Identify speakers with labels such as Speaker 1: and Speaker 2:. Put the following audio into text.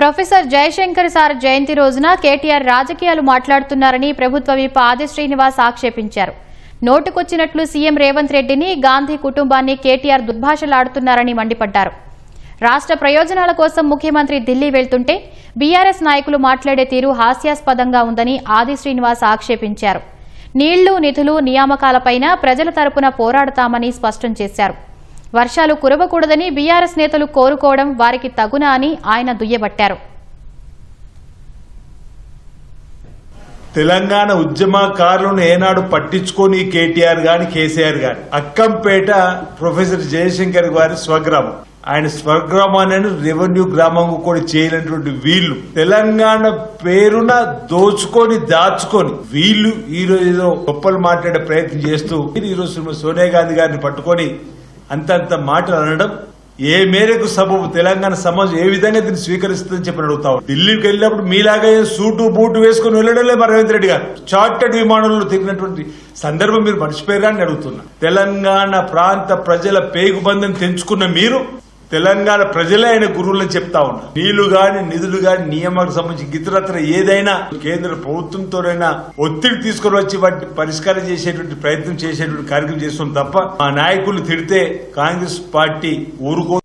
Speaker 1: Professor Jayashankar sir జయంతి రోజున కేటీఆర్ రాజకీయాలు మాట్లాడుతున్నారని ప్రభుత్వ విప్ ఆది శ్రీనివాస్ ఆక్షేపించారు. నోటుకొచ్చినట్లు సీఎం రేవంత్ రెడ్డిని, గాంధీ కుటుంబాన్ని కేటీఆర్ దుర్భాషలాడుతున్నారని మండిపడ్డారు. రాష్ట్ర ప్రయోజనాల కోసం ముఖ్యమంత్రి ఢిల్లీ వెళ్తుంటే బీఆర్ఎస్ నాయకులు మాట్లాడే తీరు హాస్యాస్పదంగా ఉందని ఆది శ్రీనివాస్ ఆక్షేపించారు. నీళ్లు, నిధులు, నియామకాలపైన ప్రజల తరపున పోరాడతామని స్పష్టం చేశారు. వర్షాలు కురవకూడదని బీఆర్ఎస్ నేతలు కోరుకోవడం వారికి తగునా అని ఆయన దుయ్యబట్టారు.
Speaker 2: తెలంగాణ ఉద్యమకారులను ఏనాడు పట్టించుకొని కేటీఆర్ గాని కేసీఆర్ గాని. అక్కంపేట ప్రొఫెసర్ జయశంకర్ గారి స్వగ్రామం. ఆయన స్వగ్రామాన్ని రెవెన్యూ గ్రామం కూడా చేయనటువంటి వీళ్లు తెలంగాణ పేరున దోచుకొని దాచుకొని వీళ్లు ఈ రోజు ఏదో గొప్పలు మాట్లాడే ప్రయత్నం చేస్తూ ఈ రోజు సోనియా గాంధీ గారిని పట్టుకొని అంతంత మాటలు అనడం ఏ మేరకు సబబు తెలంగాణ సమాజం ఏ విధంగా దీన్ని స్వీకరిస్తుందని చెప్పి అడుగుతాం. ఢిల్లీకి వెళ్ళినప్పుడు మీలాగా సూటు బూటు వేసుకుని వెళ్ళడలే మా రేవంత్ రెడ్డి గారు. చార్టెడ్ విమానంలో తిరిగినటువంటి సందర్భం మీరు మర్చిపోయారా అని అడుగుతున్నా. తెలంగాణ ప్రాంత ప్రజల పేగుబంధం తెంచుకున్న మీరు తెలంగాణ ప్రజలే ఆయన గురువులని చెప్తా ఉన్నారు. నీళ్లు గాని, నిధులు గాని, నియామకు సంబంధించి ఇతరత్ర ఏదైనా కేంద్ర ప్రభుత్వంతోనైనా ఒత్తిడి తీసుకుని వచ్చి వాటిని పరిష్కారం చేసేటువంటి ప్రయత్నం చేసేటువంటి కార్యక్రమం చేస్తున్నాం తప్ప మా నాయకులు తిడితే కాంగ్రెస్ పార్టీ ఊరుకో